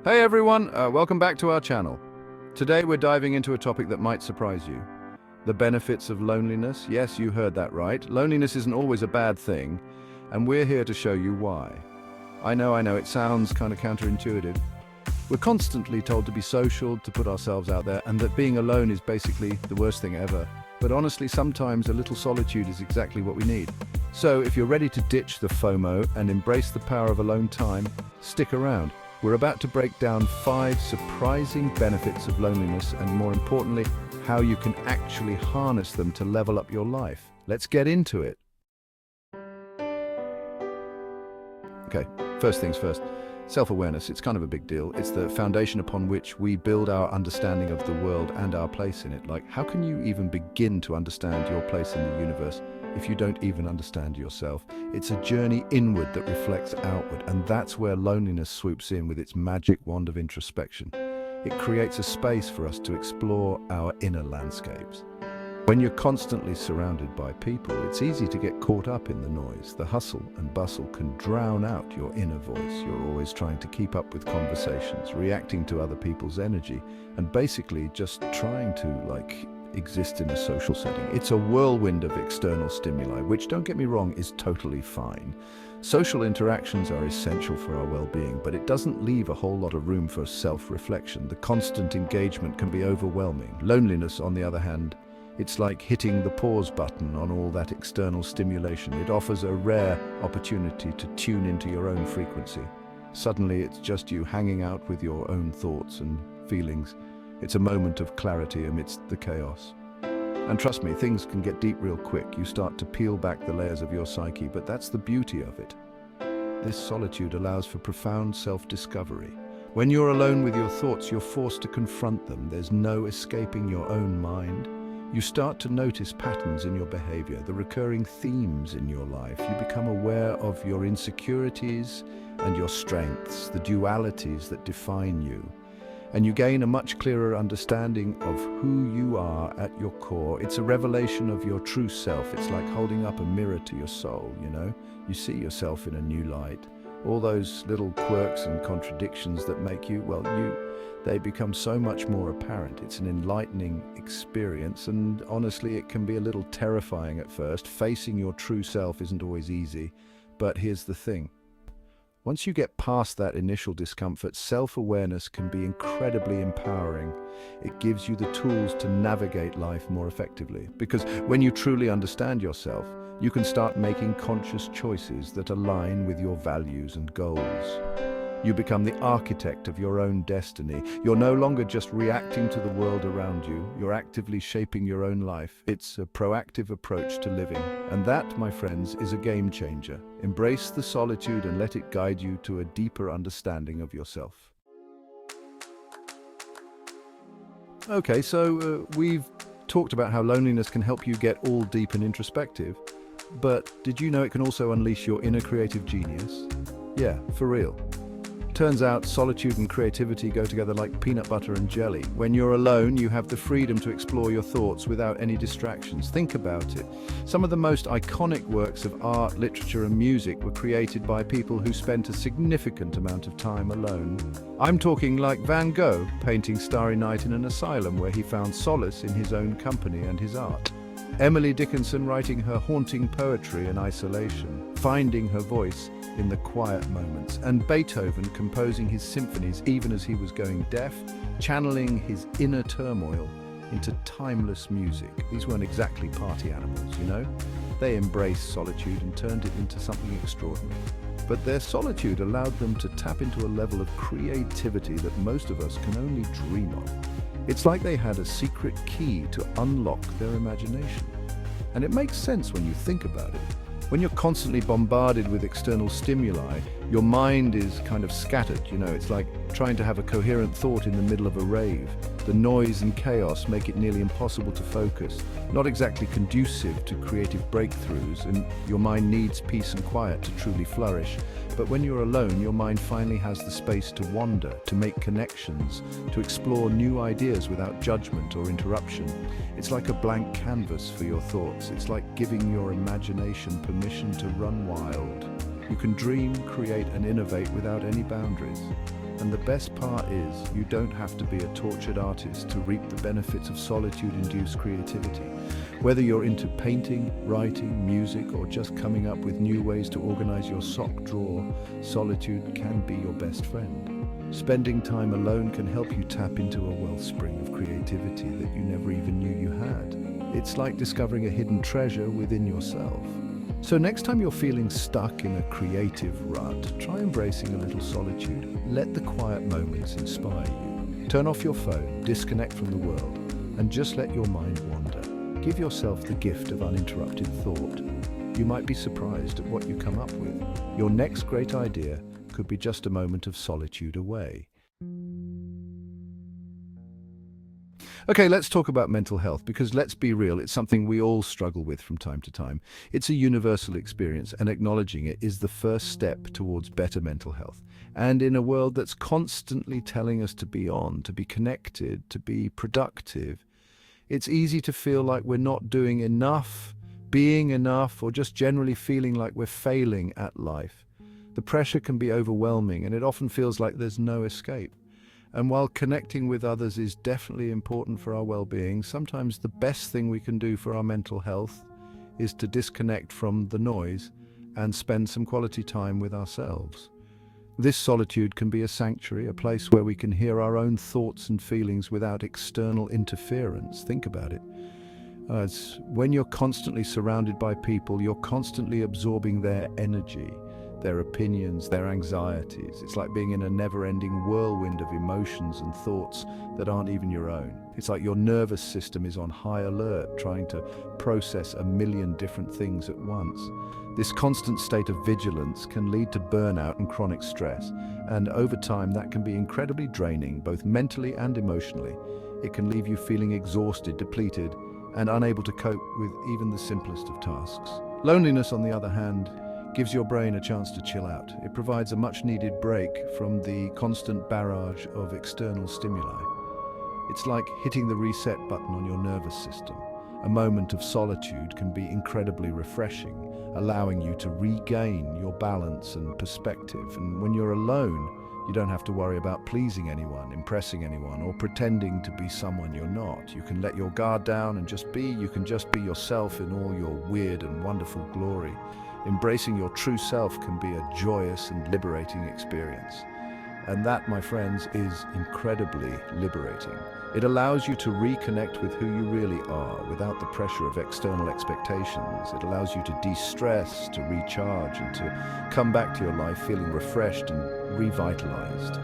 Hey everyone, welcome back to our channel. Today we're diving into a topic that might surprise you. The benefits of loneliness. Yes, you heard that right. Loneliness isn't always a bad thing, and we're here to show you why. I know, it sounds kind of counterintuitive. We're constantly told to be social, to put ourselves out there, and that being alone is basically the worst thing ever. But honestly, sometimes a little solitude is exactly what we need. So if you're ready to ditch the FOMO and embrace the power of alone time, stick around. We're about to break down 5 surprising benefits of loneliness and, more importantly, how you can actually harness them to level up your life. Let's get into it. Okay, first things first. Self-awareness, it's kind of a big deal. It's the foundation upon which we build our understanding of the world and our place in it. Like, how can you even begin to understand your place in the universe if you don't even understand yourself? It's a journey inward that reflects outward, and that's where loneliness swoops in with its magic wand of introspection. It creates a space for us to explore our inner landscapes. When you're constantly surrounded by people, it's easy to get caught up in the noise. The hustle and bustle can drown out your inner voice. You're always trying to keep up with conversations, reacting to other people's energy, and basically just trying to, exist in a social setting. It's a whirlwind of external stimuli, which, don't get me wrong, is totally fine. Social interactions are essential for our well-being, but it doesn't leave a whole lot of room for self-reflection. The constant engagement can be overwhelming. Loneliness, on the other hand, it's like hitting the pause button on all that external stimulation. It offers a rare opportunity to tune into your own frequency. Suddenly, it's just you hanging out with your own thoughts and feelings. It's a moment of clarity amidst the chaos. And trust me, things can get deep real quick. You start to peel back the layers of your psyche, but that's the beauty of it. This solitude allows for profound self-discovery. When you're alone with your thoughts, you're forced to confront them. There's no escaping your own mind. You start to notice patterns in your behavior, the recurring themes in your life. You become aware of your insecurities and your strengths, the dualities that define you. And you gain a much clearer understanding of who you are at your core. It's a revelation of your true self. It's like holding up a mirror to your soul, you know? You see yourself in a new light. All those little quirks and contradictions that make you, they become so much more apparent. It's an enlightening experience, and honestly, it can be a little terrifying at first. Facing your true self isn't always easy, but here's the thing. Once you get past that initial discomfort, self-awareness can be incredibly empowering. It gives you the tools to navigate life more effectively. Because when you truly understand yourself, you can start making conscious choices that align with your values and goals. You become the architect of your own destiny. You're no longer just reacting to the world around you. You're actively shaping your own life. It's a proactive approach to living. And that, my friends, is a game changer. Embrace the solitude and let it guide you to a deeper understanding of yourself. Okay, so we've talked about how loneliness can help you get all deep and introspective. But did you know it can also unleash your inner creative genius? Yeah, for real. Turns out solitude and creativity go together like peanut butter and jelly. When you're alone, you have the freedom to explore your thoughts without any distractions. Think about it. Some of the most iconic works of art, literature, and music were created by people who spent a significant amount of time alone. I'm talking like Van Gogh, painting Starry Night in an asylum where he found solace in his own company and his art. Emily Dickinson writing her haunting poetry in isolation, finding her voice in the quiet moments, and Beethoven composing his symphonies even as he was going deaf, channeling his inner turmoil into timeless music. These weren't exactly party animals, you know? They embraced solitude and turned it into something extraordinary. But their solitude allowed them to tap into a level of creativity that most of us can only dream of. It's like they had a secret key to unlock their imagination. And it makes sense when you think about it. When you're constantly bombarded with external stimuli, your mind is kind of scattered, you know, it's like trying to have a coherent thought in the middle of a rave. The noise and chaos make it nearly impossible to focus, not exactly conducive to creative breakthroughs, and your mind needs peace and quiet to truly flourish. But when you're alone, your mind finally has the space to wander, to make connections, to explore new ideas without judgment or interruption. It's like a blank canvas for your thoughts. It's like giving your imagination permission to run wild. You can dream, create, and innovate without any boundaries. And the best part is, you don't have to be a tortured artist to reap the benefits of solitude-induced creativity. Whether you're into painting, writing, music, or just coming up with new ways to organize your sock drawer, solitude can be your best friend. Spending time alone can help you tap into a wellspring of creativity that you never even knew you had. It's like discovering a hidden treasure within yourself. So next time you're feeling stuck in a creative rut, try embracing a little solitude. Let the quiet moments inspire you. Turn off your phone, disconnect from the world, and just let your mind wander. Give yourself the gift of uninterrupted thought. You might be surprised at what you come up with. Your next great idea could be just a moment of solitude away. Okay, let's talk about mental health, because let's be real, it's something we all struggle with from time to time. It's a universal experience, and acknowledging it is the first step towards better mental health. And in a world that's constantly telling us to be on, to be connected, to be productive, it's easy to feel like we're not doing enough, being enough, or just generally feeling like we're failing at life. The pressure can be overwhelming, and it often feels like there's no escape. And while connecting with others is definitely important for our well-being, sometimes the best thing we can do for our mental health is to disconnect from the noise and spend some quality time with ourselves. This solitude can be a sanctuary, a place where we can hear our own thoughts and feelings without external interference. Think about it. It's when you're constantly surrounded by people, you're constantly absorbing their energy, their opinions, their anxieties. It's like being in a never-ending whirlwind of emotions and thoughts that aren't even your own. It's like your nervous system is on high alert, trying to process a million different things at once. This constant state of vigilance can lead to burnout and chronic stress, and over time that can be incredibly draining, both mentally and emotionally. It can leave you feeling exhausted, depleted, and unable to cope with even the simplest of tasks. Loneliness, on the other hand, gives your brain a chance to chill out. It provides a much-needed break from the constant barrage of external stimuli. It's like hitting the reset button on your nervous system. A moment of solitude can be incredibly refreshing, allowing you to regain your balance and perspective. And when you're alone, you don't have to worry about pleasing anyone, impressing anyone, or pretending to be someone you're not. You can let your guard down and just be. You can just be yourself in all your weird and wonderful glory. Embracing your true self can be a joyous and liberating experience. And that, my friends, is incredibly liberating. It allows you to reconnect with who you really are without the pressure of external expectations. It allows you to de-stress, to recharge, and to come back to your life feeling refreshed and revitalized.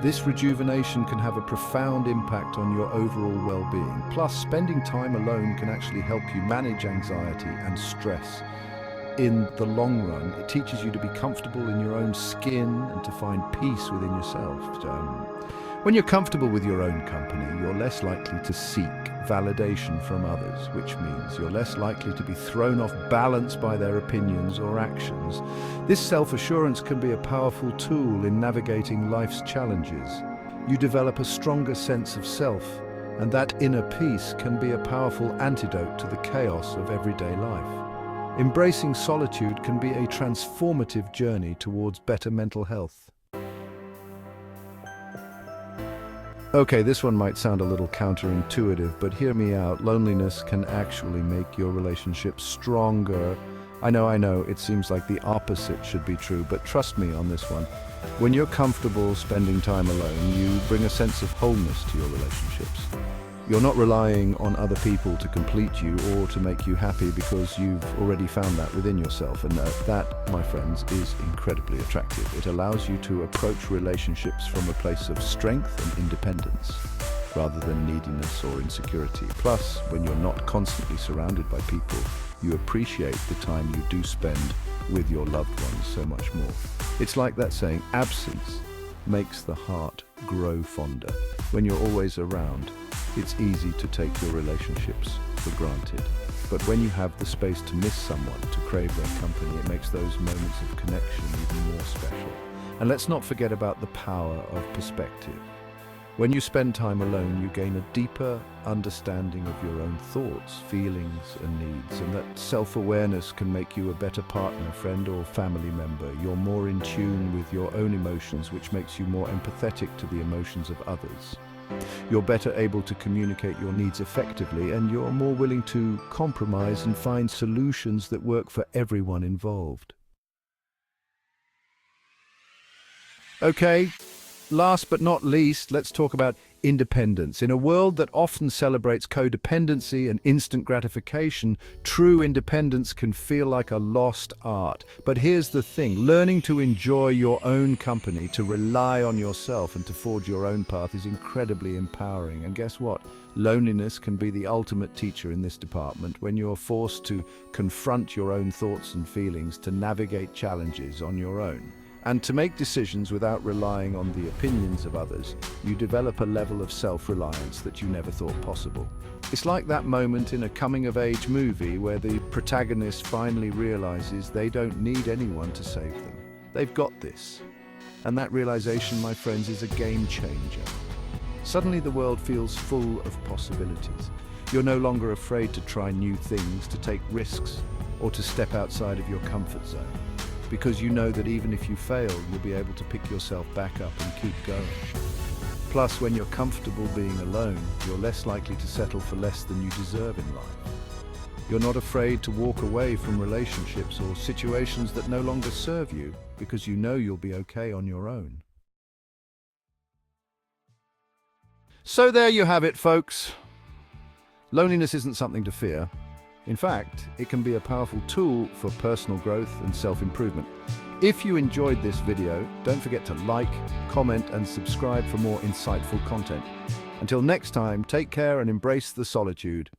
This rejuvenation can have a profound impact on your overall well-being. Plus, spending time alone can actually help you manage anxiety and stress. In the long run, it teaches you to be comfortable in your own skin and to find peace within yourself. When you're comfortable with your own company, you're less likely to seek validation from others, which means you're less likely to be thrown off balance by their opinions or actions. This self-assurance can be a powerful tool in navigating life's challenges. You develop a stronger sense of self, and that inner peace can be a powerful antidote to the chaos of everyday life. Embracing solitude can be a transformative journey towards better mental health. Okay, this one might sound a little counterintuitive, but hear me out. Loneliness can actually make your relationship stronger. I know, it seems like the opposite should be true, but trust me on this one. When you're comfortable spending time alone, you bring a sense of wholeness to your relationships. You're not relying on other people to complete you or to make you happy because you've already found that within yourself. And that, my friends, is incredibly attractive. It allows you to approach relationships from a place of strength and independence rather than neediness or insecurity. Plus, when you're not constantly surrounded by people, you appreciate the time you do spend with your loved ones so much more. It's like that saying, absence makes the heart grow fonder. When you're always around, it's easy to take your relationships for granted. But when you have the space to miss someone, to crave their company, it makes those moments of connection even more special. And let's not forget about the power of perspective. When you spend time alone, you gain a deeper understanding of your own thoughts, feelings, and needs, and that self-awareness can make you a better partner, friend, or family member. You're more in tune with your own emotions, which makes you more empathetic to the emotions of others. You're better able to communicate your needs effectively, and you're more willing to compromise and find solutions that work for everyone involved. Okay, last but not least, let's talk about independence. In a world that often celebrates codependency and instant gratification, true independence can feel like a lost art. But here's the thing, learning to enjoy your own company, to rely on yourself, and to forge your own path is incredibly empowering. And guess what? Loneliness can be the ultimate teacher in this department when you're forced to confront your own thoughts and feelings, to navigate challenges on your own, and to make decisions without relying on the opinions of others. You develop a level of self-reliance that you never thought possible. It's like that moment in a coming-of-age movie where the protagonist finally realizes they don't need anyone to save them. They've got this. And that realization, my friends, is a game changer. Suddenly the world feels full of possibilities. You're no longer afraid to try new things, to take risks, or to step outside of your comfort zone, because you know that even if you fail, you'll be able to pick yourself back up and keep going. Plus, when you're comfortable being alone, you're less likely to settle for less than you deserve in life. You're not afraid to walk away from relationships or situations that no longer serve you, because you know you'll be okay on your own. So there you have it, folks. Loneliness isn't something to fear. In fact, it can be a powerful tool for personal growth and self-improvement. If you enjoyed this video, don't forget to like, comment, and subscribe for more insightful content. Until next time, take care and embrace the solitude.